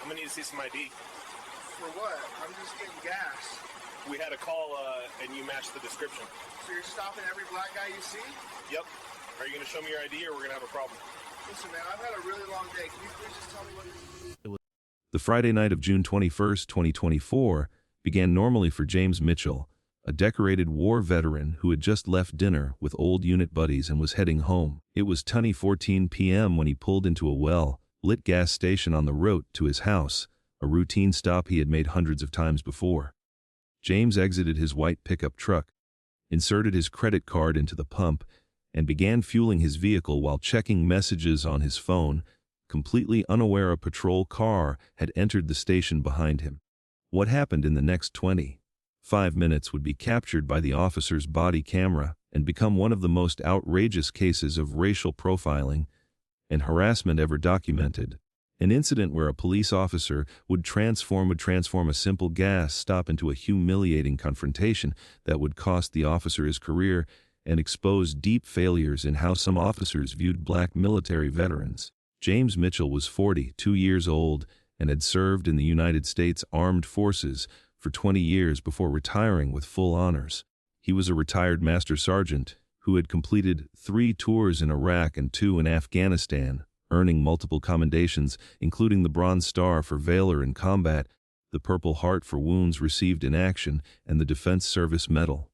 I'm gonna need to see some ID. For what? I'm just getting gas. We had a call, and you matched the description. So you're stopping every black guy you see? Yep. Are you gonna show me your ID, or we're gonna have a problem? Listen, man, I've had a really long day. Can you please just tell me what it is? The Friday night of June 21st, 2024, began normally for James Mitchell, a decorated war veteran who had just left dinner with old unit buddies and was heading home. It was 10:14 p.m. when he pulled into a well-lit gas station on the road to his house, a routine stop he had made hundreds of times before. James exited his white pickup truck, inserted his credit card into the pump, and began fueling his vehicle while checking messages on his phone, completely unaware a patrol car had entered the station behind him. What happened in the next 25 minutes would be captured by the officer's body camera and become one of the most outrageous cases of racial profiling and harassment ever documented. An incident where a police officer would transform a simple gas stop into a humiliating confrontation that would cost the officer his career and expose deep failures in how some officers viewed black military veterans. James Mitchell was 42 years old and had served in the United States Armed Forces for 20 years before retiring with full honors. He was a retired master sergeant who had completed 3 tours in Iraq and 2 in Afghanistan, earning multiple commendations, including the Bronze Star for valor in combat, the Purple Heart for wounds received in action, and the Defense Service Medal.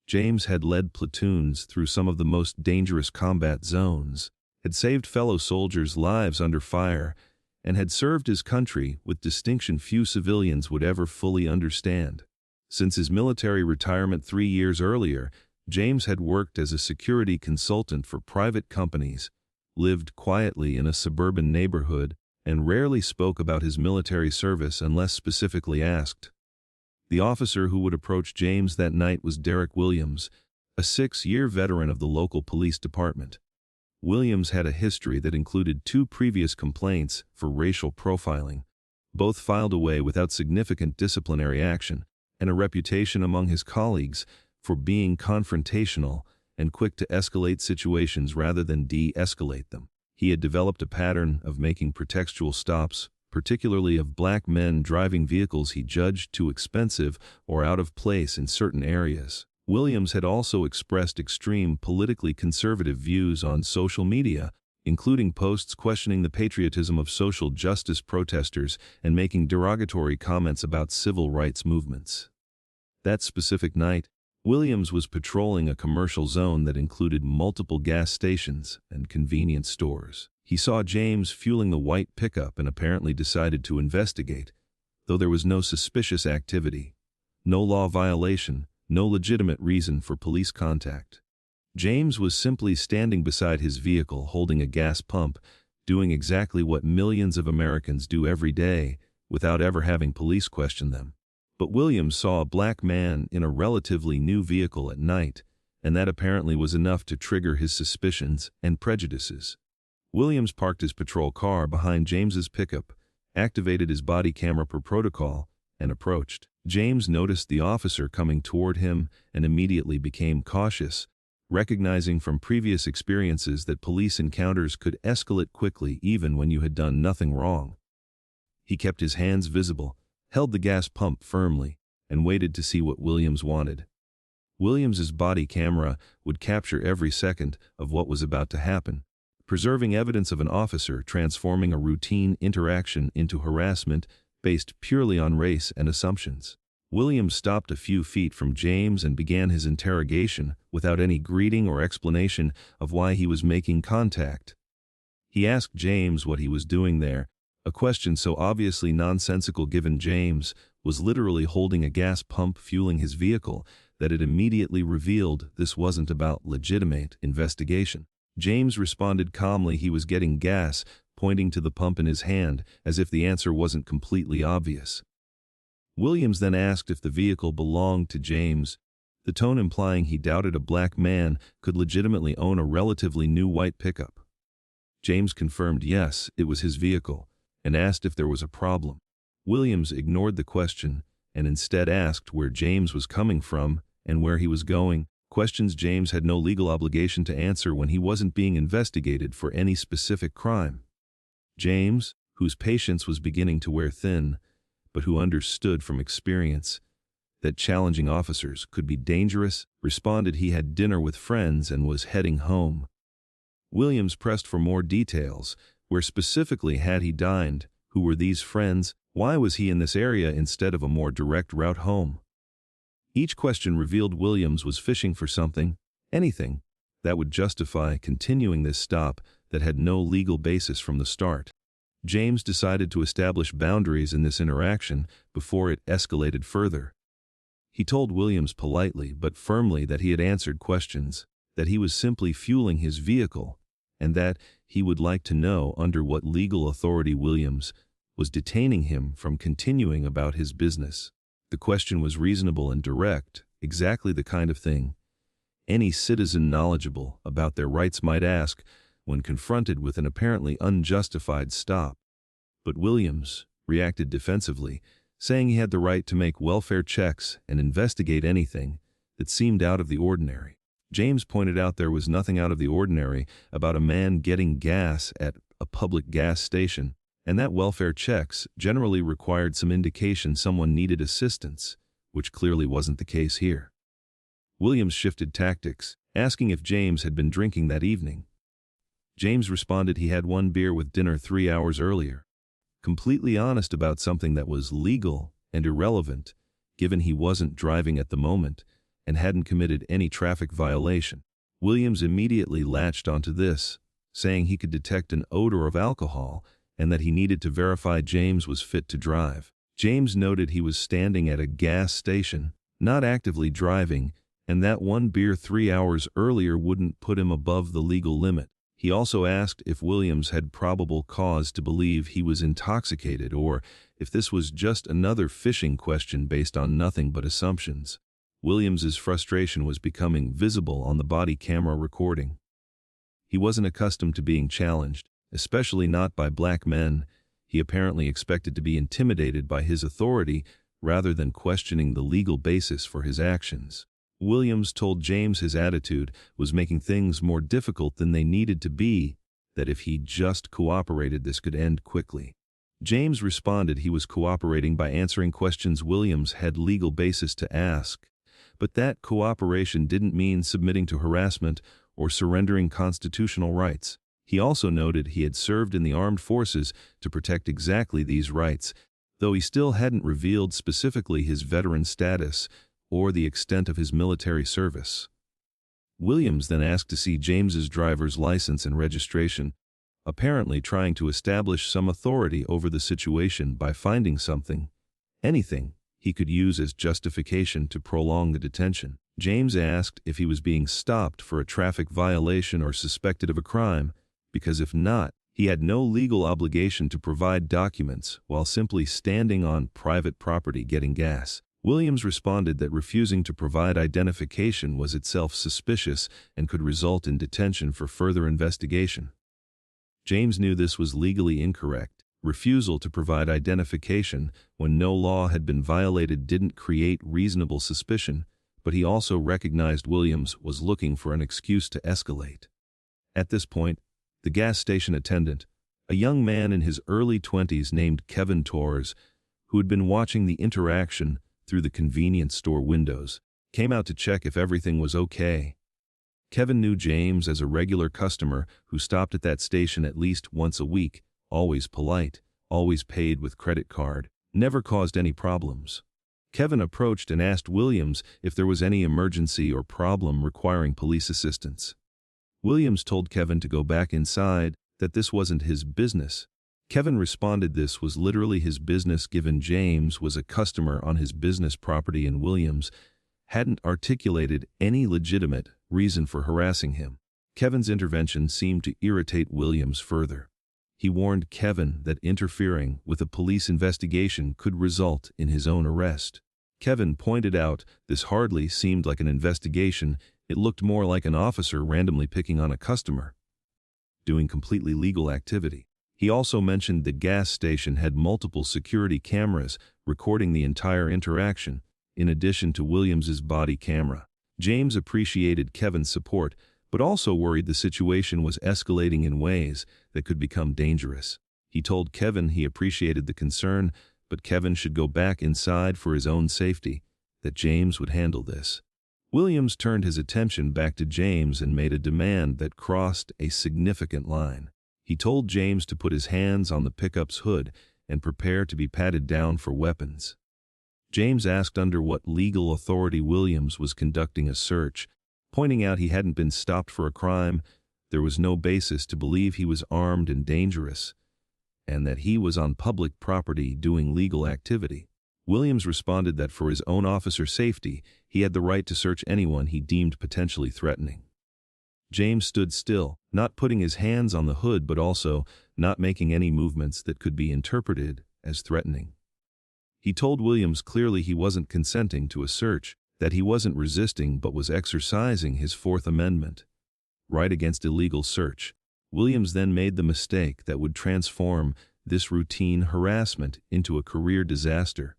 James had led platoons through some of the most dangerous combat zones, had saved fellow soldiers' lives under fire, and had served his country with distinction few civilians would ever fully understand. Since his military retirement 3 years earlier, James had worked as a security consultant for private companies, lived quietly in a suburban neighborhood, and rarely spoke about his military service unless specifically asked. The officer who would approach James that night was Derek Williams, a 6-year veteran of the local police department. Williams had a history that included 2 previous complaints for racial profiling, both filed away without significant disciplinary action, and a reputation among his colleagues for being confrontational and quick to escalate situations rather than de-escalate them. He had developed a pattern of making pretextual stops, particularly of black men driving vehicles he judged too expensive or out of place in certain areas. Williams had also expressed extreme politically conservative views on social media, including posts questioning the patriotism of social justice protesters and making derogatory comments about civil rights movements. That specific night, Williams was patrolling a commercial zone that included multiple gas stations and convenience stores. He saw James fueling the white pickup and apparently decided to investigate, though there was no suspicious activity, no law violation, no legitimate reason for police contact. James was simply standing beside his vehicle holding a gas pump, doing exactly what millions of Americans do every day without ever having police question them. But Williams saw a black man in a relatively new vehicle at night, and that apparently was enough to trigger his suspicions and prejudices. Williams parked his patrol car behind James's pickup, activated his body camera per protocol, and approached. James noticed the officer coming toward him and immediately became cautious, recognizing from previous experiences that police encounters could escalate quickly even when you had done nothing wrong. He kept his hands visible, held the gas pump firmly, and waited to see what Williams wanted. Williams's body camera would capture every second of what was about to happen, preserving evidence of an officer transforming a routine interaction into harassment based purely on race and assumptions. Williams stopped a few feet from James and began his interrogation without any greeting or explanation of why he was making contact. He asked James what he was doing there, a question so obviously nonsensical given James was literally holding a gas pump fueling his vehicle that it immediately revealed this wasn't about legitimate investigation. James responded calmly he was getting gas, pointing to the pump in his hand as if the answer wasn't completely obvious. Williams then asked if the vehicle belonged to James, the tone implying he doubted a black man could legitimately own a relatively new white pickup. James confirmed yes, it was his vehicle, and asked if there was a problem. Williams ignored the question and instead asked where James was coming from and where he was going, questions James had no legal obligation to answer when he wasn't being investigated for any specific crime. James, whose patience was beginning to wear thin, but who understood from experience that challenging officers could be dangerous, responded he had dinner with friends and was heading home. Williams pressed for more details. Where specifically had he dined? Who were these friends? Why was he in this area instead of a more direct route home? Each question revealed Williams was fishing for something, anything, that would justify continuing this stop that had no legal basis from the start. James decided to establish boundaries in this interaction before it escalated further. He told Williams politely but firmly that he had answered questions, that he was simply fueling his vehicle, and that he would like to know under what legal authority Williams was detaining him from continuing about his business. The question was reasonable and direct, exactly the kind of thing any citizen knowledgeable about their rights might ask when confronted with an apparently unjustified stop. But Williams reacted defensively, saying he had the right to make welfare checks and investigate anything that seemed out of the ordinary. James pointed out there was nothing out of the ordinary about a man getting gas at a public gas station, and that welfare checks generally required some indication someone needed assistance, which clearly wasn't the case here. Williams shifted tactics, asking if James had been drinking that evening. James responded he had one beer with dinner 3 hours earlier, completely honest about something that was legal and irrelevant, given he wasn't driving at the moment and hadn't committed any traffic violation. Williams immediately latched onto this, saying he could detect an odor of alcohol and that he needed to verify James was fit to drive. James noted he was standing at a gas station, not actively driving, and that one beer 3 hours earlier wouldn't put him above the legal limit. He also asked if Williams had probable cause to believe he was intoxicated or if this was just another fishing question based on nothing but assumptions. Williams's frustration was becoming visible on the body camera recording. He wasn't accustomed to being challenged, especially not by black men. He apparently expected to be intimidated by his authority rather than questioning the legal basis for his actions. Williams told James his attitude was making things more difficult than they needed to be, that if he just cooperated this could end quickly. James responded he was cooperating by answering questions Williams had legal basis to ask, but that cooperation didn't mean submitting to harassment or surrendering constitutional rights. He also noted he had served in the armed forces to protect exactly these rights, though he still hadn't revealed specifically his veteran status or the extent of his military service. Williams then asked to see James's driver's license and registration, apparently trying to establish some authority over the situation by finding something, anything, he could use as justification to prolong the detention. James asked if he was being stopped for a traffic violation or suspected of a crime, because if not, he had no legal obligation to provide documents while simply standing on private property getting gas. Williams responded that refusing to provide identification was itself suspicious and could result in detention for further investigation. James knew this was legally incorrect. Refusal to provide identification when no law had been violated didn't create reasonable suspicion, but he also recognized Williams was looking for an excuse to escalate. At this point, the gas station attendant, a young man in his early 20s named Kevin Torres, who had been watching the interaction through the convenience store windows, came out to check if everything was okay. Kevin knew James as a regular customer who stopped at that station at least once a week, always polite, always paid with credit card, never caused any problems. Kevin approached and asked Williams if there was any emergency or problem requiring police assistance. Williams told Kevin to go back inside, that this wasn't his business. Kevin responded this was literally his business given James was a customer on his business property and Williams hadn't articulated any legitimate reason for harassing him. Kevin's intervention seemed to irritate Williams further. He warned Kevin that interfering with a police investigation could result in his own arrest. Kevin pointed out this hardly seemed like an investigation, it looked more like an officer randomly picking on a customer, doing completely legal activity. He also mentioned the gas station had multiple security cameras recording the entire interaction, in addition to Williams's body camera. James appreciated Kevin's support, but also worried the situation was escalating in ways that could become dangerous. He told Kevin he appreciated the concern, but Kevin should go back inside for his own safety, that James would handle this. Williams turned his attention back to James and made a demand that crossed a significant line. He told James to put his hands on the pickup's hood and prepare to be patted down for weapons. James asked under what legal authority Williams was conducting a search, pointing out he hadn't been stopped for a crime, there was no basis to believe he was armed and dangerous, and that he was on public property doing legal activity. Williams responded that for his own officer safety, he had the right to search anyone he deemed potentially threatening. James stood still, not putting his hands on the hood but also not making any movements that could be interpreted as threatening. He told Williams clearly he wasn't consenting to a search, that he wasn't resisting but was exercising his Fourth Amendment right against illegal search. Williams then made the mistake that would transform this routine harassment into a career disaster.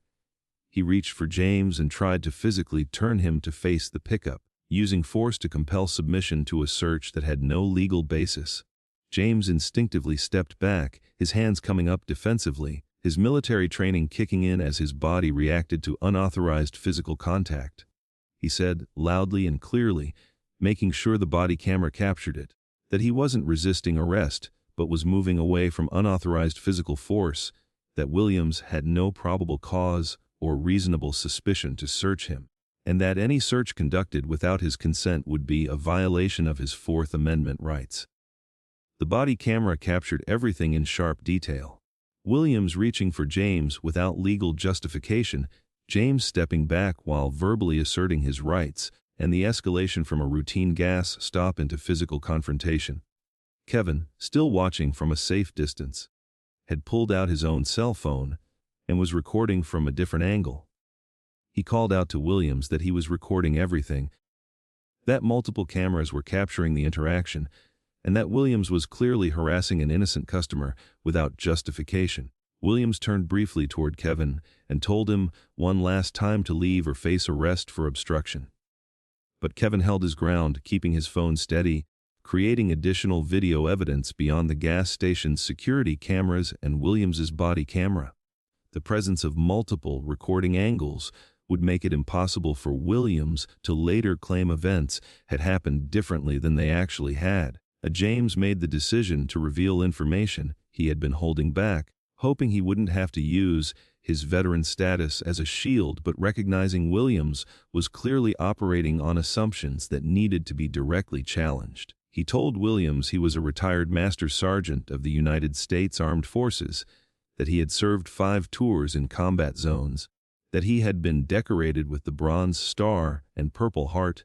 He reached for James and tried to physically turn him to face the pickup, using force to compel submission to a search that had no legal basis. James instinctively stepped back, his hands coming up defensively, his military training kicking in as his body reacted to unauthorized physical contact. He said, loudly and clearly, making sure the body camera captured it, that he wasn't resisting arrest, but was moving away from unauthorized physical force, that Williams had no probable cause or reasonable suspicion to search him, and that any search conducted without his consent would be a violation of his Fourth Amendment rights. The body camera captured everything in sharp detail. Williams reaching for James without legal justification, James stepping back while verbally asserting his rights, and the escalation from a routine gas stop into physical confrontation. Kevin, still watching from a safe distance, had pulled out his own cell phone and was recording from a different angle. He called out to Williams that he was recording everything, that multiple cameras were capturing the interaction, and that Williams was clearly harassing an innocent customer without justification. Williams turned briefly toward Kevin and told him one last time to leave or face arrest for obstruction. But Kevin held his ground, keeping his phone steady, creating additional video evidence beyond the gas station's security cameras and Williams's body camera. The presence of multiple recording angles would make it impossible for Williams to later claim events had happened differently than they actually had. James made the decision to reveal information he had been holding back, hoping he wouldn't have to use his veteran status as a shield, but recognizing Williams was clearly operating on assumptions that needed to be directly challenged. He told Williams he was a retired Master Sergeant of the United States Armed Forces, that he had served 5 tours in combat zones, that he had been decorated with the Bronze Star and Purple Heart,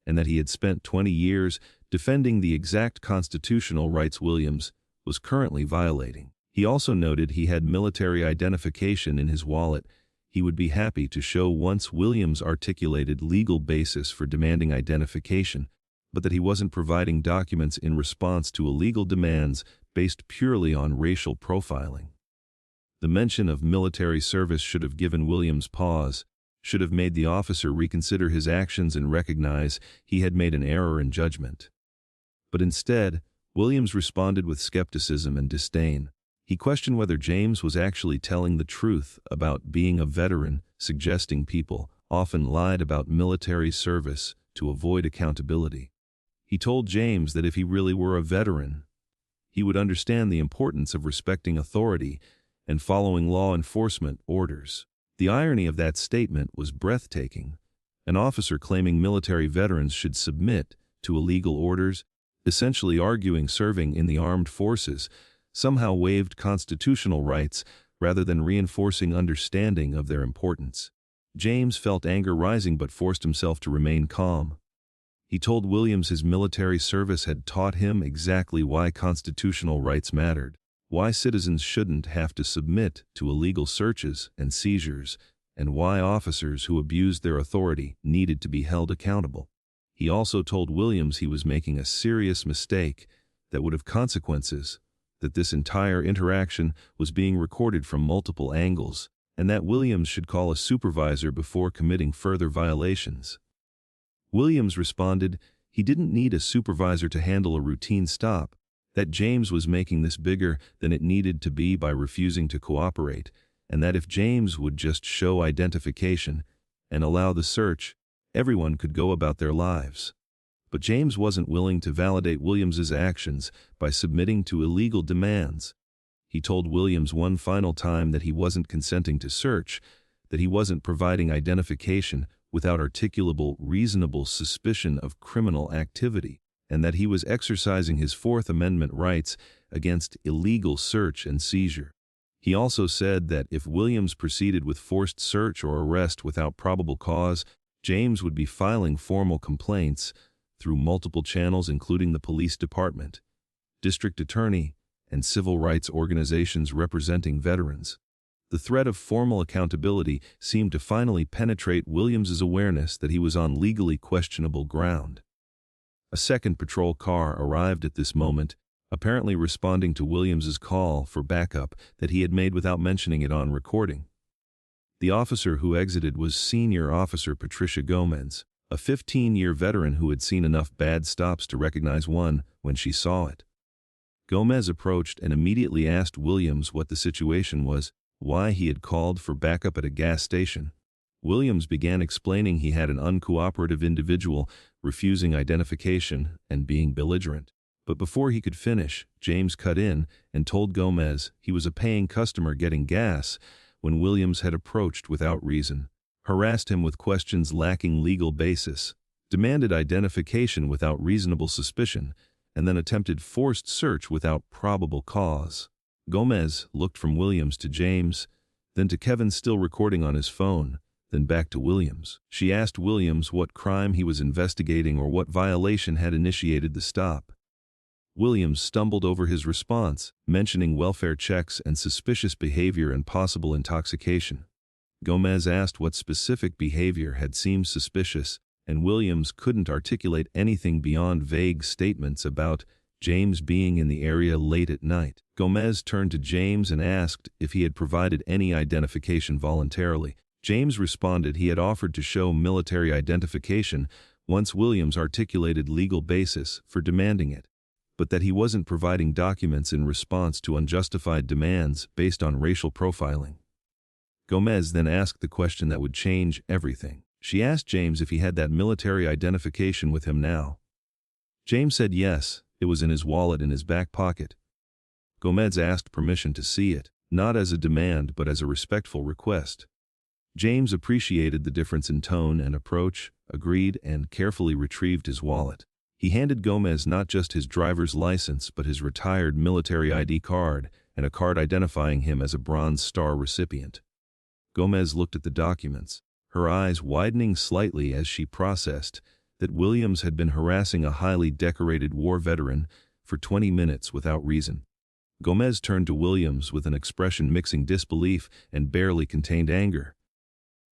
and that he had spent 20 years defending the exact constitutional rights Williams was currently violating. He also noted he had military identification in his wallet he would be happy to show once Williams articulated legal basis for demanding identification, but that he wasn't providing documents in response to illegal demands based purely on racial profiling. The mention of military service should have given Williams pause, should have made the officer reconsider his actions and recognize he had made an error in judgment. But instead, Williams responded with skepticism and disdain. He questioned whether James was actually telling the truth about being a veteran, suggesting people often lied about military service to avoid accountability. He told James that if he really were a veteran, he would understand the importance of respecting authority and following law enforcement orders. The irony of that statement was breathtaking. An officer claiming military veterans should submit to illegal orders, essentially arguing serving in the armed forces, somehow waived constitutional rights rather than reinforcing understanding of their importance. James felt anger rising but forced himself to remain calm. He told Williams his military service had taught him exactly why constitutional rights mattered, why citizens shouldn't have to submit to illegal searches and seizures, and why officers who abused their authority needed to be held accountable. He also told Williams he was making a serious mistake that would have consequences, that this entire interaction was being recorded from multiple angles, and that Williams should call a supervisor before committing further violations. Williams responded he didn't need a supervisor to handle a routine stop, that James was making this bigger than it needed to be by refusing to cooperate, and that if James would just show identification and allow the search, everyone could go about their lives. But James wasn't willing to validate Williams's actions by submitting to illegal demands. He told Williams one final time that he wasn't consenting to search, that he wasn't providing identification without articulable, reasonable suspicion of criminal activity, and that he was exercising his Fourth Amendment rights against illegal search and seizure. He also said that if Williams proceeded with forced search or arrest without probable cause, James would be filing formal complaints through multiple channels including the police department, district attorney, and civil rights organizations representing veterans. The threat of formal accountability seemed to finally penetrate Williams's awareness that he was on legally questionable ground. A second patrol car arrived at this moment, apparently responding to Williams's call for backup that he had made without mentioning it on recording. The officer who exited was Senior Officer Patricia Gomez, a 15-year veteran who had seen enough bad stops to recognize one when she saw it. Gomez approached and immediately asked Williams what the situation was, why he had called for backup at a gas station. Williams began explaining he had an uncooperative individual refusing identification and being belligerent. But before he could finish, James cut in and told Gomez he was a paying customer getting gas when Williams had approached without reason, harassed him with questions lacking legal basis, demanded identification without reasonable suspicion, and then attempted forced search without probable cause. Gomez looked from Williams to James, then to Kevin still recording on his phone, then back to Williams. She asked Williams what crime he was investigating or what violation had initiated the stop. Williams stumbled over his response, mentioning welfare checks and suspicious behavior and possible intoxication. Gomez asked what specific behavior had seemed suspicious, and Williams couldn't articulate anything beyond vague statements about James being in the area late at night. Gomez turned to James and asked if he had provided any identification voluntarily. James responded he had offered to show military identification once Williams articulated legal basis for demanding it, but that he wasn't providing documents in response to unjustified demands based on racial profiling. Gomez then asked the question that would change everything. She asked James if he had that military identification with him now. James said yes, it was in his wallet in his back pocket. Gomez asked permission to see it, not as a demand but as a respectful request. James appreciated the difference in tone and approach, agreed, and carefully retrieved his wallet. He handed Gomez not just his driver's license but his retired military ID card and a card identifying him as a Bronze Star recipient. Gomez looked at the documents, her eyes widening slightly as she processed that Williams had been harassing a highly decorated war veteran for 20 minutes without reason. Gomez turned to Williams with an expression mixing disbelief and barely contained anger.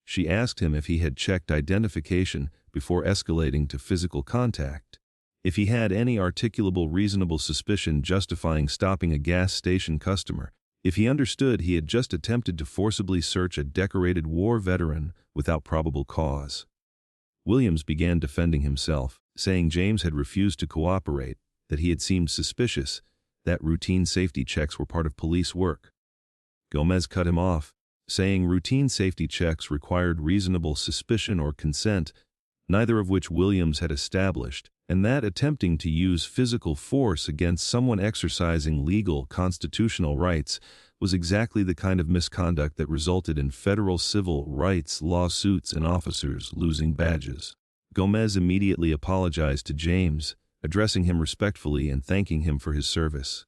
She asked him if he had checked identification before escalating to physical contact, if he had any articulable reasonable suspicion justifying stopping a gas station customer, if he understood he had just attempted to forcibly search a decorated war veteran without probable cause. Williams began defending himself, saying James had refused to cooperate, that he had seemed suspicious, that routine safety checks were part of police work. Gomez cut him off, saying routine safety checks required reasonable suspicion or consent, neither of which Williams had established, and that attempting to use physical force against someone exercising legal constitutional rights was exactly the kind of misconduct that resulted in federal civil rights lawsuits and officers losing badges. Gomez immediately apologized to James, addressing him respectfully and thanking him for his service.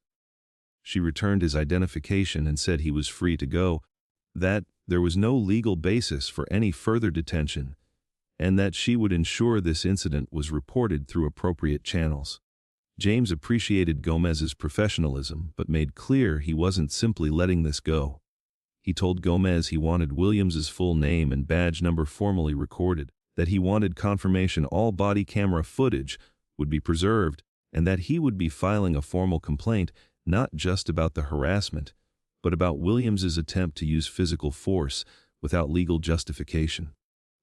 She returned his identification and said he was free to go, that there was no legal basis for any further detention, and that she would ensure this incident was reported through appropriate channels. James appreciated Gomez's professionalism but made clear he wasn't simply letting this go. He told Gomez he wanted Williams's full name and badge number formally recorded, that he wanted confirmation all body camera footage would be preserved, and that he would be filing a formal complaint not just about the harassment, but about Williams's attempt to use physical force without legal justification.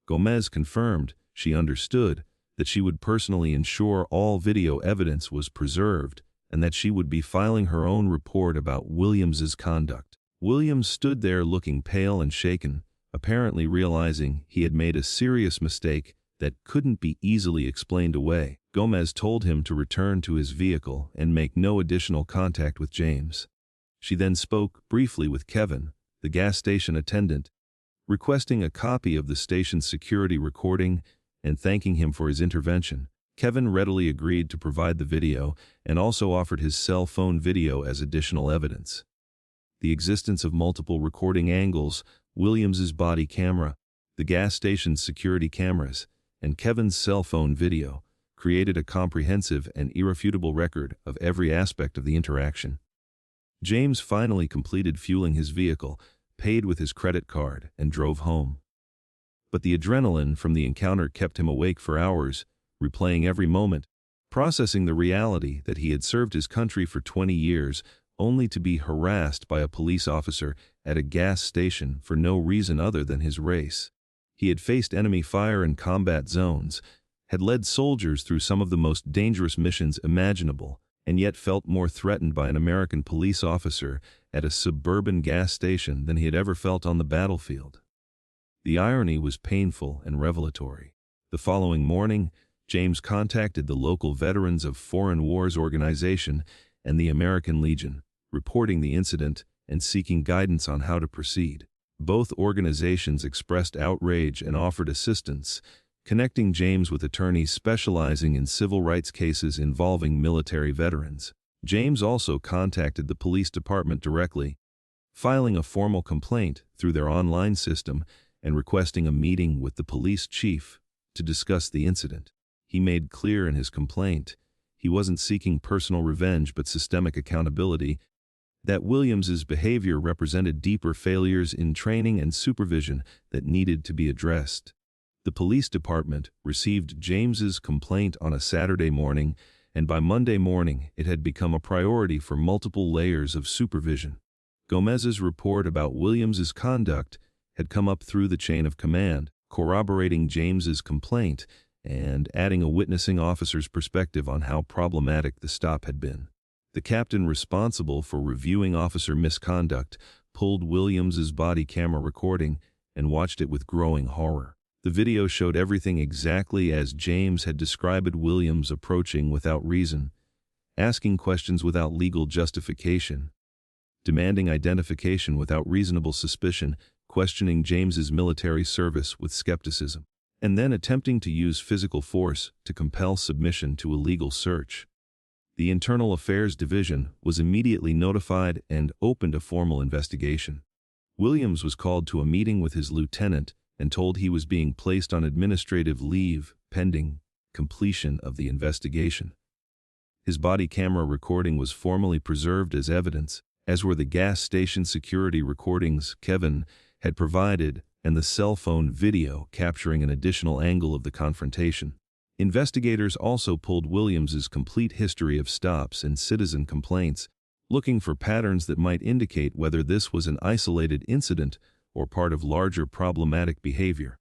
Gomez confirmed she understood that she would personally ensure all video evidence was preserved and that she would be filing her own report about Williams's conduct. Williams stood there looking pale and shaken, apparently realizing he had made a serious mistake that couldn't be easily explained away. Gomez told him to return to his vehicle and make no additional contact with James. She then spoke briefly with Kevin, the gas station attendant, requesting a copy of the station's security recording and thanking him for his intervention. Kevin readily agreed to provide the video and also offered his cell phone video as additional evidence. The existence of multiple recording angles, Williams's body camera, the gas station's security cameras, and Kevin's cell phone video created a comprehensive and irrefutable record of every aspect of the interaction. James finally completed fueling his vehicle, paid with his credit card, and drove home. But the adrenaline from the encounter kept him awake for hours, replaying every moment, processing the reality that he had served his country for 20 years only to be harassed by a police officer at a gas station for no reason other than his race. He had faced enemy fire in combat zones, had led soldiers through some of the most dangerous missions imaginable, and yet felt more threatened by an American police officer at a suburban gas station than he had ever felt on the battlefield. The irony was painful and revelatory. The following morning, James contacted the local Veterans of Foreign Wars organization and the American Legion, reporting the incident and seeking guidance on how to proceed. Both organizations expressed outrage and offered assistance, connecting James with attorneys specializing in civil rights cases involving military veterans. James also contacted the police department directly, filing a formal complaint through their online system and requesting a meeting with the police chief to discuss the incident. He made clear in his complaint he wasn't seeking personal revenge but systemic accountability, that Williams's behavior represented deeper failures in training and supervision that needed to be addressed. The police department received James's complaint on a Saturday morning, and by Monday morning it had become a priority for multiple layers of supervision. Gomez's report about Williams's conduct had come up through the chain of command, corroborating James's complaint and adding a witnessing officer's perspective on how problematic the stop had been. The captain responsible for reviewing officer misconduct pulled Williams's body camera recording and watched it with growing horror. The video showed everything exactly as James had described Williams approaching without reason, asking questions without legal justification, demanding identification without reasonable suspicion, questioning James's military service with skepticism, and then attempting to use physical force to compel submission to a legal search. The Internal Affairs Division was immediately notified and opened a formal investigation. Williams was called to a meeting with his lieutenant and told he was being placed on administrative leave pending completion of the investigation. His body camera recording was formally preserved as evidence, as were the gas station security recordings Kevin had provided and the cell phone video capturing an additional angle of the confrontation. Investigators also pulled Williams's complete history of stops and citizen complaints, looking for patterns that might indicate whether this was an isolated incident or part of larger problematic behavior.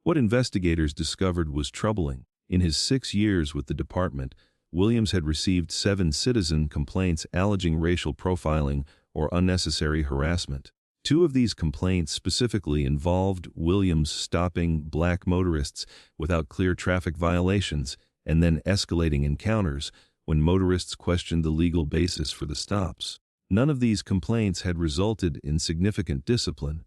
What investigators discovered was troubling. In his 6 years with the department, Williams had received 7 citizen complaints alleging racial profiling or unnecessary harassment. 2 of these complaints specifically involved Williams stopping black motorists without clear traffic violations and then escalating encounters when motorists questioned the legal basis for the stops. None of these complaints had resulted in significant discipline.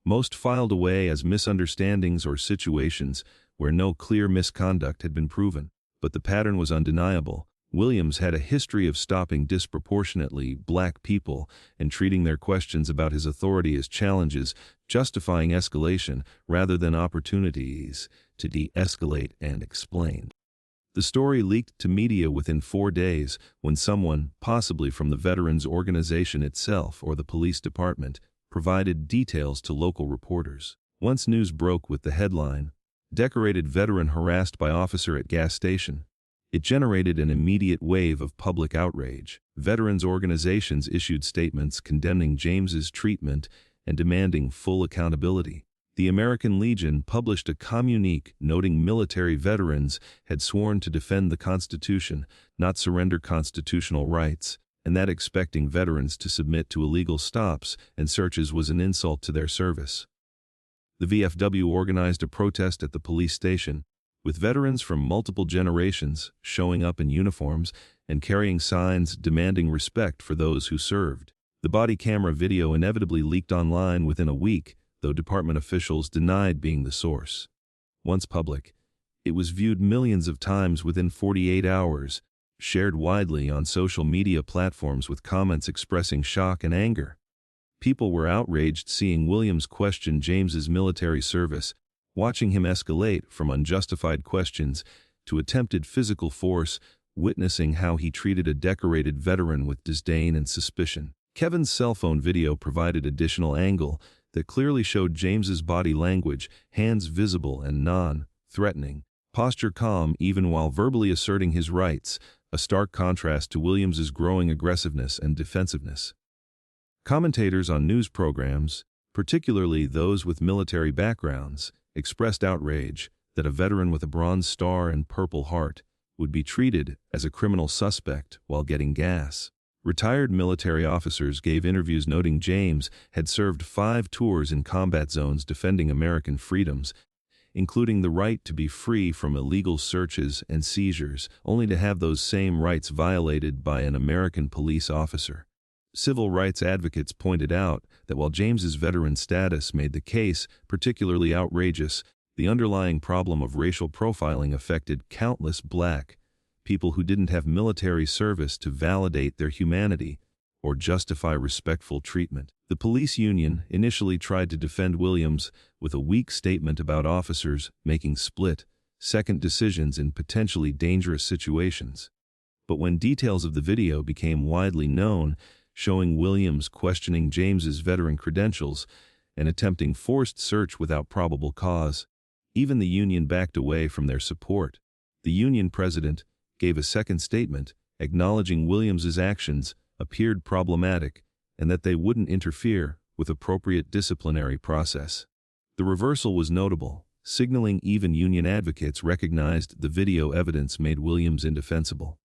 Most filed away as misunderstandings or situations where no clear misconduct had been proven. But the pattern was undeniable. Williams had a history of stopping disproportionately black people and treating their questions about his authority as challenges, justifying escalation rather than opportunities to de-escalate and explain. The story leaked to media within 4 days when someone, possibly from the veterans organization itself or the police department, provided details to local reporters. Once news broke with the headline, "Decorated Veteran Harassed by Officer at Gas Station," it generated an immediate wave of public outrage. Veterans organizations issued statements condemning James's treatment and demanding full accountability. The American Legion published a communique noting military veterans had sworn to defend the Constitution, not surrender constitutional rights, and that expecting veterans to submit to illegal stops and searches was an insult to their service. The VFW organized a protest at the police station, with veterans from multiple generations showing up in uniforms and carrying signs demanding respect for those who served. The body camera video inevitably leaked online within a week, though department officials denied being the source. Once public, it was viewed millions of times within 48 hours, shared widely on social media platforms with comments expressing shock and anger. People were outraged seeing Williams question James's military service, watching him escalate from unjustified questions to attempted physical force, witnessing how he treated a decorated veteran with disdain and suspicion. Kevin's cell phone video provided additional angle that clearly showed James's body language, hands visible and non-threatening, posture calm even while verbally asserting his rights, a stark contrast to Williams's growing aggressiveness and defensiveness. Commentators on news programs, particularly those with military backgrounds, expressed outrage that a veteran with a Bronze Star and Purple Heart would be treated as a criminal suspect while getting gas. Retired military officers gave interviews noting James had served 5 tours in combat zones defending American freedoms, including the right to be free from illegal searches and seizures, only to have those same rights violated by an American police officer. Civil rights advocates pointed out that while James's veteran status made the case particularly outrageous, the underlying problem of racial profiling affected countless black people who didn't have military service to validate their humanity or justify respectful treatment. The police union initially tried to defend Williams with a weak statement about officers making split-second decisions in potentially dangerous situations. But when details of the video became widely known, showing Williams questioning James's veteran credentials and attempting forced search without probable cause, even the union backed away from their support. The union president gave a second statement acknowledging Williams's actions appeared problematic and that they wouldn't interfere with appropriate disciplinary process. The reversal was notable, signaling even union advocates recognized the video evidence made Williams indefensible.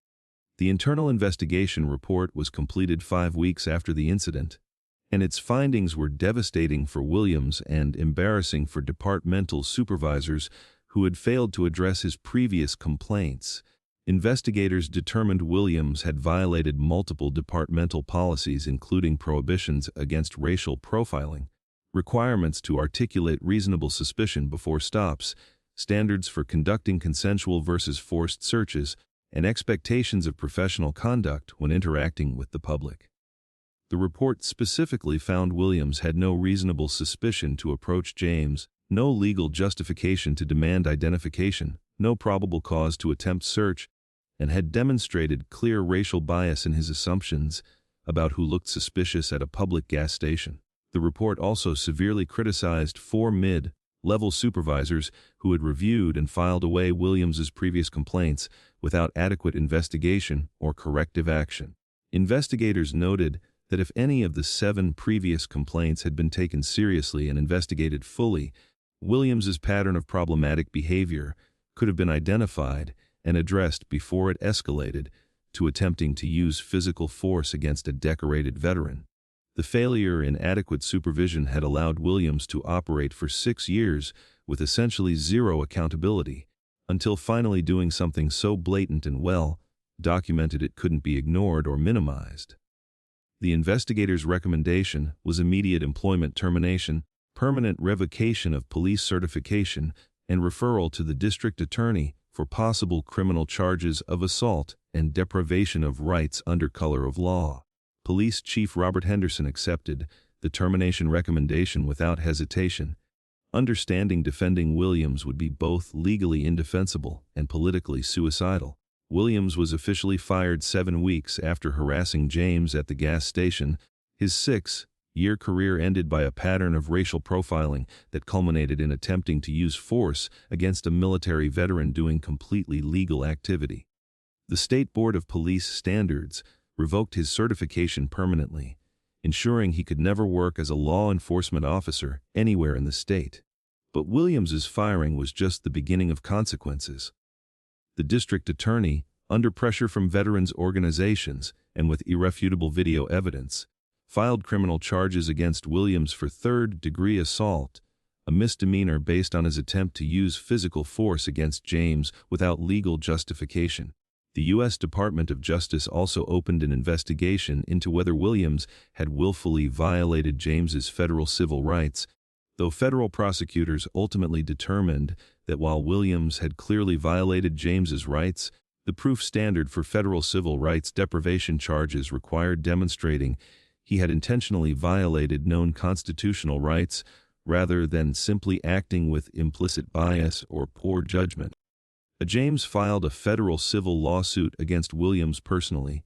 The internal investigation report was completed 5 weeks after the incident, and its findings were devastating for Williams and embarrassing for departmental supervisors who had failed to address his previous complaints. Investigators determined Williams had violated multiple departmental policies, including prohibitions against racial profiling, requirements to articulate reasonable suspicion before stops, standards for conducting consensual versus forced searches, and expectations of professional conduct when interacting with the public. The report specifically found Williams had no reasonable suspicion to approach James, no legal justification to demand identification, no probable cause to attempt search, and had demonstrated clear racial bias in his assumptions about who looked suspicious at a public gas station. The report also severely criticized 4 mid-level supervisors who had reviewed and filed away Williams's previous complaints without adequate investigation or corrective action. Investigators noted that if any of the 7 previous complaints had been taken seriously and investigated fully, Williams's pattern of problematic behavior could have been identified and addressed before it escalated to attempting to use physical force against a decorated veteran. The failure in adequate supervision had allowed Williams to operate for 6 years with essentially zero accountability, until finally doing something so blatant and well-documented it couldn't be ignored or minimized. The investigators' recommendation was immediate employment termination, permanent revocation of police certification, and referral to the district attorney for possible criminal charges of assault and deprivation of rights under color of law. Police Chief Robert Henderson accepted the termination recommendation without hesitation, understanding defending Williams would be both legally indefensible and politically suicidal. Williams was officially fired 7 weeks after harassing James at the gas station. His 6-year career ended by a pattern of racial profiling that culminated in attempting to use force against a military veteran doing completely legal activity. The State Board of Police Standards revoked his certification permanently, ensuring he could never work as a law enforcement officer anywhere in the state. But Williams's firing was just the beginning of consequences. The district attorney, under pressure from veterans organizations and with irrefutable video evidence, filed criminal charges against Williams for third-degree assault, a misdemeanor based on his attempt to use physical force against James without legal justification. The U.S. Department of Justice also opened an investigation into whether Williams had willfully violated James's federal civil rights, though federal prosecutors ultimately determined that while Williams had clearly violated James's rights, the proof standard for federal civil rights deprivation charges required demonstrating he had intentionally violated known constitutional rights rather than simply acting with implicit bias or poor judgment. James filed a federal civil lawsuit against Williams personally,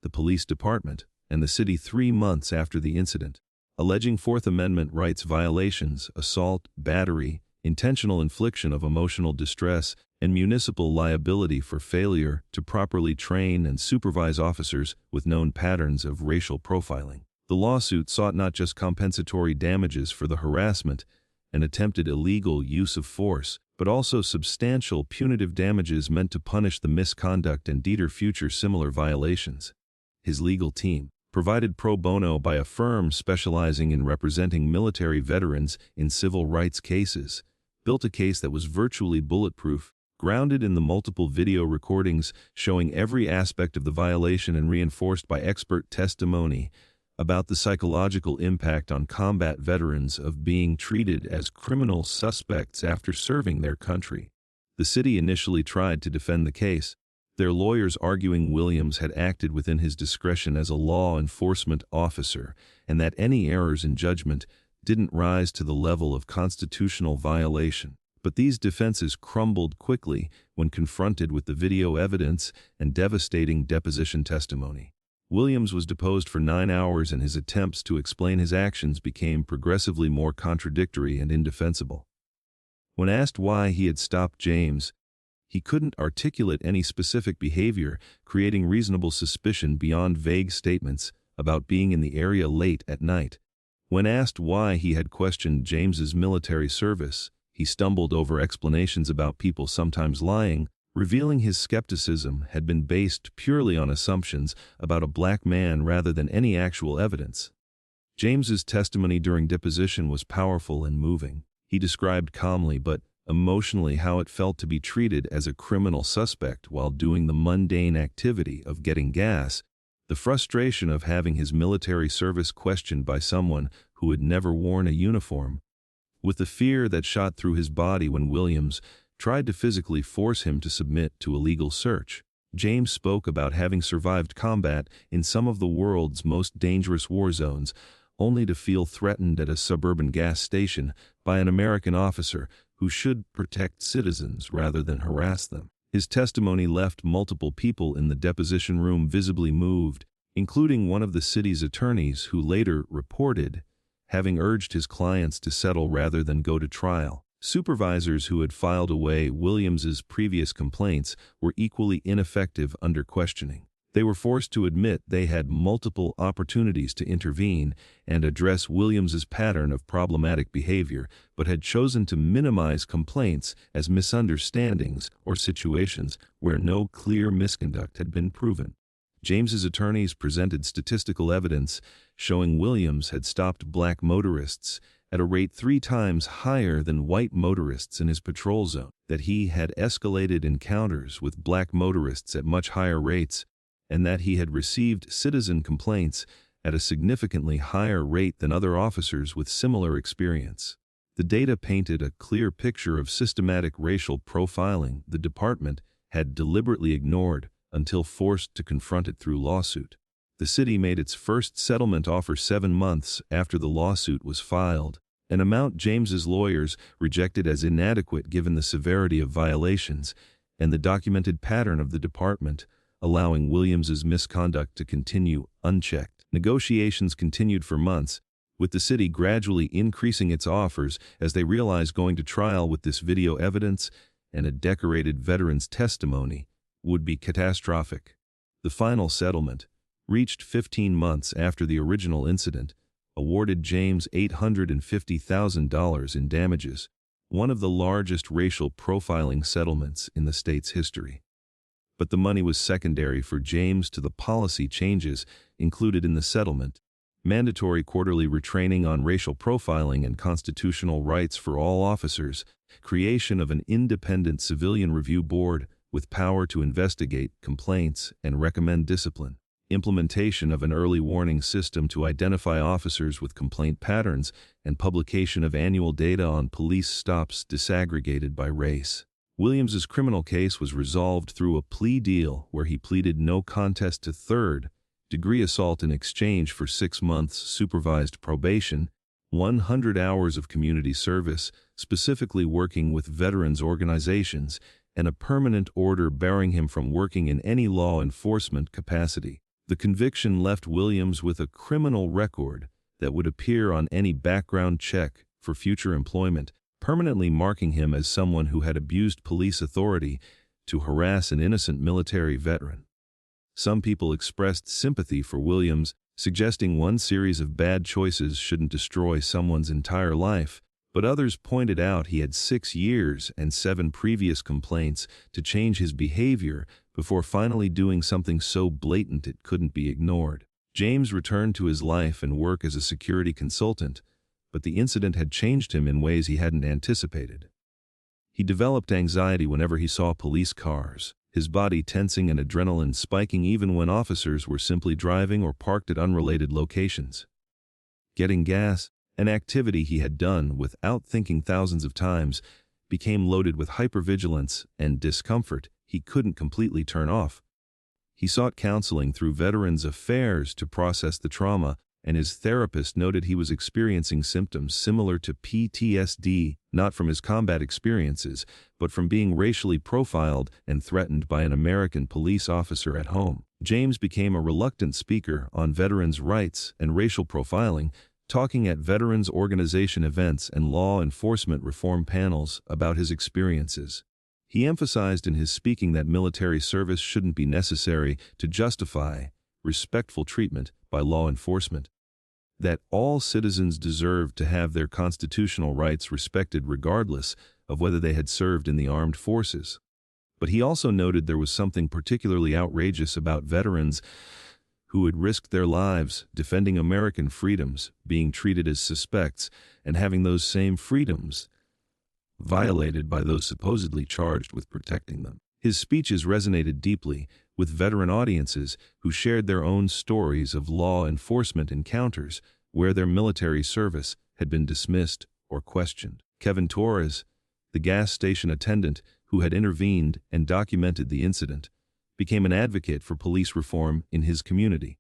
the police department, and the city 3 months after the incident, alleging Fourth Amendment rights violations, assault, battery, intentional infliction of emotional distress, and municipal liability for failure to properly train and supervise officers with known patterns of racial profiling. The lawsuit sought not just compensatory damages for the harassment and attempted illegal use of force, but also substantial punitive damages meant to punish the misconduct and deter future similar violations. His legal team, provided pro bono by a firm specializing in representing military veterans in civil rights cases, built a case that was virtually bulletproof, grounded in the multiple video recordings showing every aspect of the violation and reinforced by expert testimony about the psychological impact on combat veterans of being treated as criminal suspects after serving their country. The city initially tried to defend the case, their lawyers arguing Williams had acted within his discretion as a law enforcement officer and that any errors in judgment didn't rise to the level of constitutional violation. But these defenses crumbled quickly when confronted with the video evidence and devastating deposition testimony. Williams was deposed for 9 hours and his attempts to explain his actions became progressively more contradictory and indefensible. When asked why he had stopped James, he couldn't articulate any specific behavior, creating reasonable suspicion beyond vague statements about being in the area late at night. When asked why he had questioned James's military service, he stumbled over explanations about people sometimes lying, revealing his skepticism had been based purely on assumptions about a black man rather than any actual evidence. James's testimony during deposition was powerful and moving. He described calmly but emotionally how it felt to be treated as a criminal suspect while doing the mundane activity of getting gas, the frustration of having his military service questioned by someone who had never worn a uniform, with the fear that shot through his body when Williams tried to physically force him to submit to a legal search. James spoke about having survived combat in some of the world's most dangerous war zones, only to feel threatened at a suburban gas station by an American officer who should protect citizens rather than harass them. His testimony left multiple people in the deposition room visibly moved, including one of the city's attorneys who later reported having urged his clients to settle rather than go to trial. Supervisors who had filed away Williams's previous complaints were equally ineffective under questioning. They were forced to admit they had multiple opportunities to intervene and address Williams's pattern of problematic behavior, but had chosen to minimize complaints as misunderstandings or situations where no clear misconduct had been proven. James's attorneys presented statistical evidence showing Williams had stopped black motorists at a rate 3 times higher than white motorists in his patrol zone, that he had escalated encounters with black motorists at much higher rates, and that he had received citizen complaints at a significantly higher rate than other officers with similar experience. The data painted a clear picture of systematic racial profiling the department had deliberately ignored until forced to confront it through lawsuit. The city made its first settlement offer 7 months after the lawsuit was filed, an amount James's lawyers rejected as inadequate given the severity of violations and the documented pattern of the department, allowing Williams's misconduct to continue unchecked. Negotiations continued for months, with the city gradually increasing its offers as they realized going to trial with this video evidence and a decorated veteran's testimony would be catastrophic. The final settlement, reached 15 months after the original incident, awarded James $850,000 in damages, one of the largest racial profiling settlements in the state's history. But the money was secondary for James to the policy changes included in the settlement: mandatory quarterly retraining on racial profiling and constitutional rights for all officers, creation of an independent civilian review board with power to investigate complaints and recommend discipline, implementation of an early warning system to identify officers with complaint patterns, and publication of annual data on police stops disaggregated by race. Williams's criminal case was resolved through a plea deal where he pleaded no contest to third-degree assault in exchange for 6 months supervised probation, 100 hours of community service, specifically working with veterans organizations, and a permanent order barring him from working in any law enforcement capacity. The conviction left Williams with a criminal record that would appear on any background check for future employment, permanently marking him as someone who had abused police authority to harass an innocent military veteran. Some people expressed sympathy for Williams, suggesting one series of bad choices shouldn't destroy someone's entire life, but others pointed out he had 6 years and 7 previous complaints to change his behavior before finally doing something so blatant it couldn't be ignored. James returned to his life and work as a security consultant, but the incident had changed him in ways he hadn't anticipated. He developed anxiety whenever he saw police cars, his body tensing and adrenaline spiking even when officers were simply driving or parked at unrelated locations. Getting gas, an activity he had done without thinking thousands of times, became loaded with hypervigilance and discomfort he couldn't completely turn off. He sought counseling through Veterans Affairs to process the trauma, and his therapist noted he was experiencing symptoms similar to PTSD, not from his combat experiences, but from being racially profiled and threatened by an American police officer at home. James became a reluctant speaker on veterans' rights and racial profiling, talking at veterans organization events and law enforcement reform panels about his experiences. He emphasized in his speaking that military service shouldn't be necessary to justify respectful treatment by law enforcement, that all citizens deserved to have their constitutional rights respected regardless of whether they had served in the armed forces. But he also noted there was something particularly outrageous about veterans who had risked their lives defending American freedoms being treated as suspects and having those same freedoms violated by those supposedly charged with protecting them. His speeches resonated deeply with veteran audiences who shared their own stories of law enforcement encounters where their military service had been dismissed or questioned. Kevin Torres, the gas station attendant who had intervened and documented the incident, became an advocate for police reform in his community.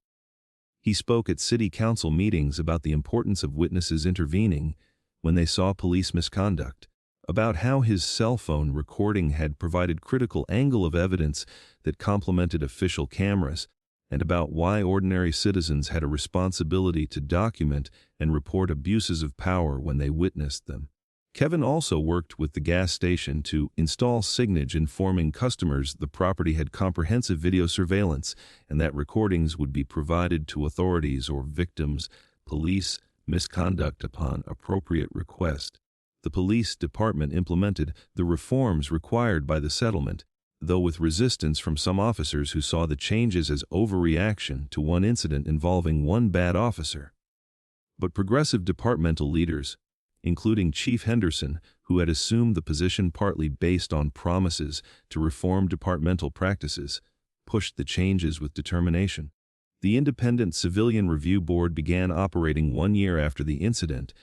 He spoke at city council meetings about the importance of witnesses intervening when they saw police misconduct, about how his cell phone recording had provided critical angle of evidence that complemented official cameras, and about why ordinary citizens had a responsibility to document and report abuses of power when they witnessed them. Kevin also worked with the gas station to install signage informing customers the property had comprehensive video surveillance and that recordings would be provided to authorities or victims, police misconduct upon appropriate request. The police department implemented the reforms required by the settlement, though with resistance from some officers who saw the changes as overreaction to one incident involving one bad officer. But progressive departmental leaders, including Chief Henderson, who had assumed the position partly based on promises to reform departmental practices, pushed the changes with determination. The Independent Civilian Review Board began operating 1 year after the incident,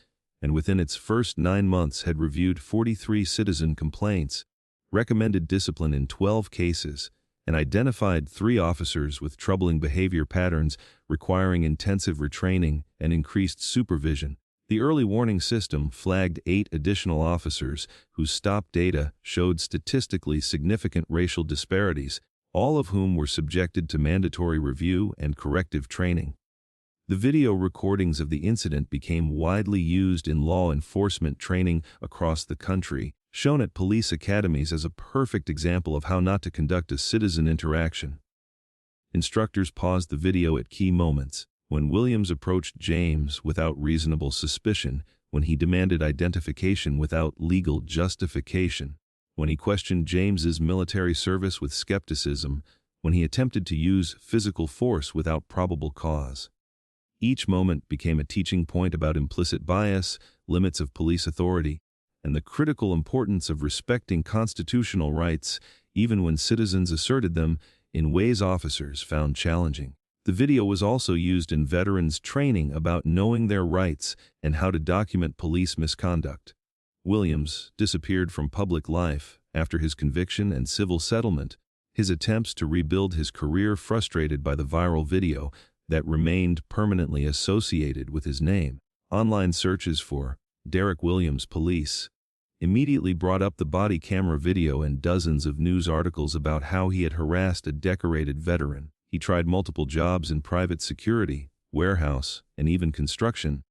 and within its first 9 months had reviewed 43 citizen complaints, recommended discipline in 12 cases, and identified 3 officers with troubling behavior patterns requiring intensive retraining and increased supervision. The early warning system flagged 8 additional officers whose stop data showed statistically significant racial disparities, all of whom were subjected to mandatory review and corrective training. The video recordings of the incident became widely used in law enforcement training across the country, shown at police academies as a perfect example of how not to conduct a citizen interaction. Instructors paused the video at key moments. When Williams approached James without reasonable suspicion, when he demanded identification without legal justification, when he questioned James's military service with skepticism, when he attempted to use physical force without probable cause. Each moment became a teaching point about implicit bias, limits of police authority, and the critical importance of respecting constitutional rights even when citizens asserted them in ways officers found challenging. The video was also used in veterans' training about knowing their rights and how to document police misconduct. Williams disappeared from public life after his conviction and civil settlement, his attempts to rebuild his career frustrated by the viral video that remained permanently associated with his name. Online searches for Derek Williams Police immediately brought up the body camera video and dozens of news articles about how he had harassed a decorated veteran. He tried multiple jobs in private security, warehouse, and even construction,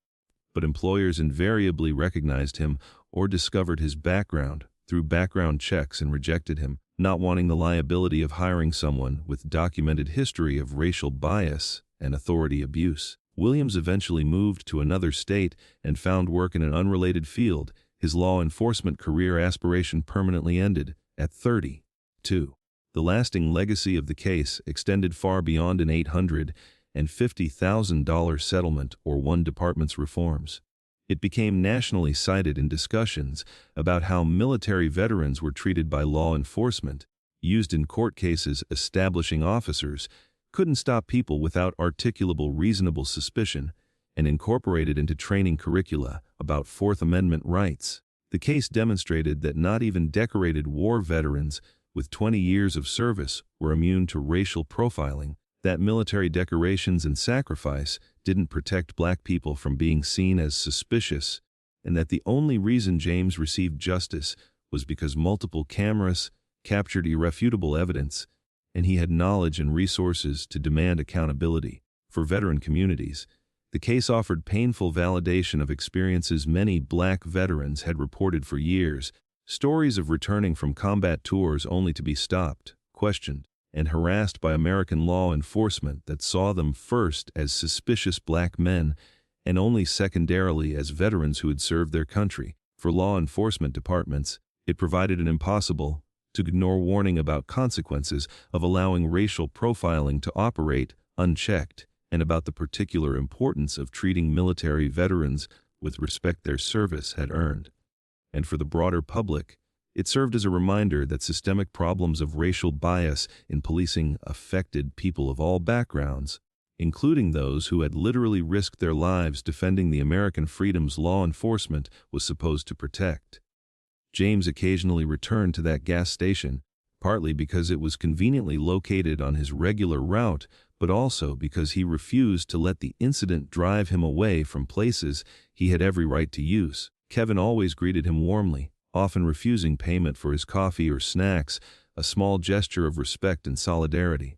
but employers invariably recognized him or discovered his background through background checks and rejected him, not wanting the liability of hiring someone with documented history of racial bias and authority abuse. Williams eventually moved to another state and found work in an unrelated field. His law enforcement career aspiration permanently ended at 32. The lasting legacy of the case extended far beyond an $850,000 settlement or one department's reforms. It became nationally cited in discussions about how military veterans were treated by law enforcement, used in court cases establishing officers couldn't stop people without articulable reasonable suspicion, and incorporated into training curricula about Fourth Amendment rights. The case demonstrated that not even decorated war veterans with 20 years of service were immune to racial profiling, that military decorations and sacrifice didn't protect black people from being seen as suspicious, and that the only reason James received justice was because multiple cameras captured irrefutable evidence, and he had knowledge and resources to demand accountability. For veteran communities, the case offered painful validation of experiences many black veterans had reported for years, stories of returning from combat tours only to be stopped, questioned, and harassed by American law enforcement that saw them first as suspicious black men and only secondarily as veterans who had served their country. For law enforcement departments, it provided an impossible to ignore warning about consequences of allowing racial profiling to operate unchecked, and about the particular importance of treating military veterans with respect their service had earned. And for the broader public, it served as a reminder that systemic problems of racial bias in policing affected people of all backgrounds, including those who had literally risked their lives defending the American freedoms law enforcement was supposed to protect. James occasionally returned to that gas station, partly because it was conveniently located on his regular route, but also because he refused to let the incident drive him away from places he had every right to use. Kevin always greeted him warmly, often refusing payment for his coffee or snacks, a small gesture of respect and solidarity.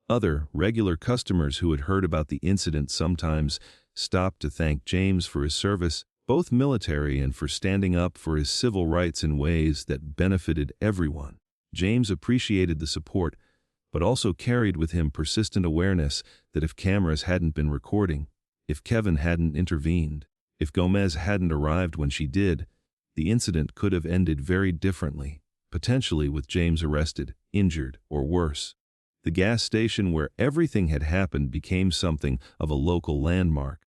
Other, regular customers who had heard about the incident sometimes stopped to thank James for his service, both military and for standing up for his civil rights in ways that benefited everyone. James appreciated the support, but also carried with him persistent awareness that if cameras hadn't been recording, if Kevin hadn't intervened, if Gomez hadn't arrived when she did, the incident could have ended very differently, potentially with James arrested, injured, or worse. The gas station where everything had happened became something of a local landmark,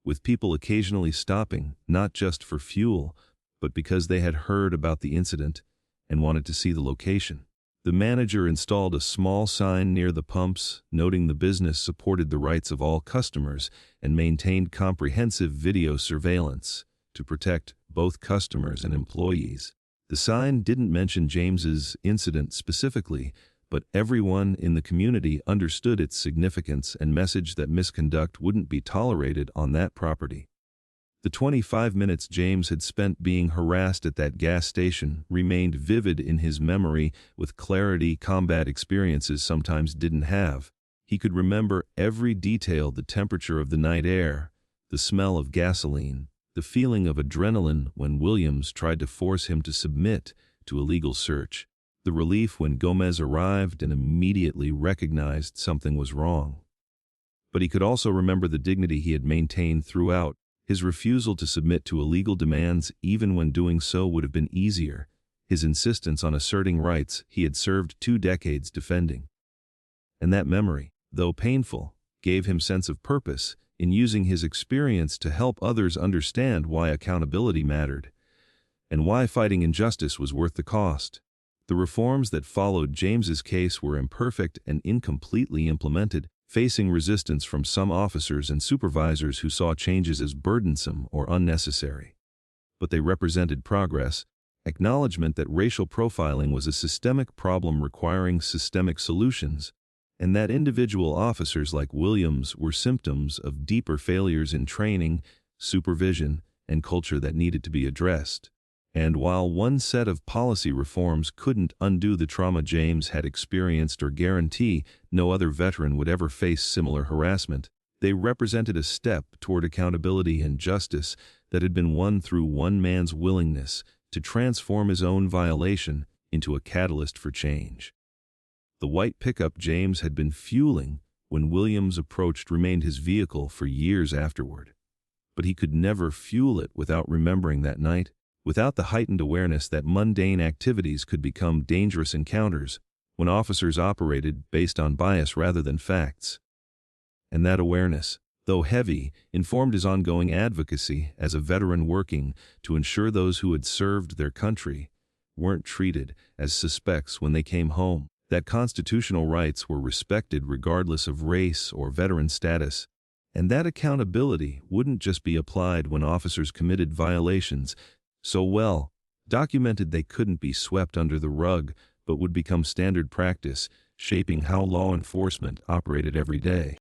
with people occasionally stopping, not just for fuel, but because they had heard about the incident and wanted to see the location. The manager installed a small sign near the pumps, noting the business supported the rights of all customers and maintained comprehensive video surveillance to protect both customers and employees. The sign didn't mention James's incident specifically, but everyone in the community understood its significance and message that misconduct wouldn't be tolerated on that property. The 25 minutes James had spent being harassed at that gas station remained vivid in his memory with clarity combat experiences sometimes didn't have. He could remember every detail: the temperature of the night air, the smell of gasoline, the feeling of adrenaline when Williams tried to force him to submit to a legal search, the relief when Gomez arrived and immediately recognized something was wrong. But he could also remember the dignity he had maintained throughout, His refusal to submit to illegal demands even when doing so would have been easier, his insistence on asserting rights he had served 2 decades defending. And that memory, though painful, gave him sense of purpose in using his experience to help others understand why accountability mattered, and why fighting injustice was worth the cost. The reforms that followed James's case were imperfect and incompletely implemented, facing resistance from some officers and supervisors who saw changes as burdensome or unnecessary. But they represented progress, acknowledgement that racial profiling was a systemic problem requiring systemic solutions, and that individual officers like Williams were symptoms of deeper failures in training, supervision, and culture that needed to be addressed. And while one set of policy reforms couldn't undo the trauma James had experienced or guarantee no other veteran would ever face similar harassment, they represented a step toward accountability and justice that had been won through one man's willingness to transform his own violation into a catalyst for change. The white pickup James had been fueling when Williams approached remained his vehicle for years afterward. But he could never fuel it without remembering that night, without the heightened awareness that mundane activities could become dangerous encounters when officers operated based on bias rather than facts. And that awareness, though heavy, informed his ongoing advocacy as a veteran working to ensure those who had served their country weren't treated as suspects when they came home, that constitutional rights were respected regardless of race or veteran status, and that accountability wouldn't just be applied when officers committed violations so well documented they couldn't be swept under the rug, but would become standard practice, shaping how law enforcement operated every day.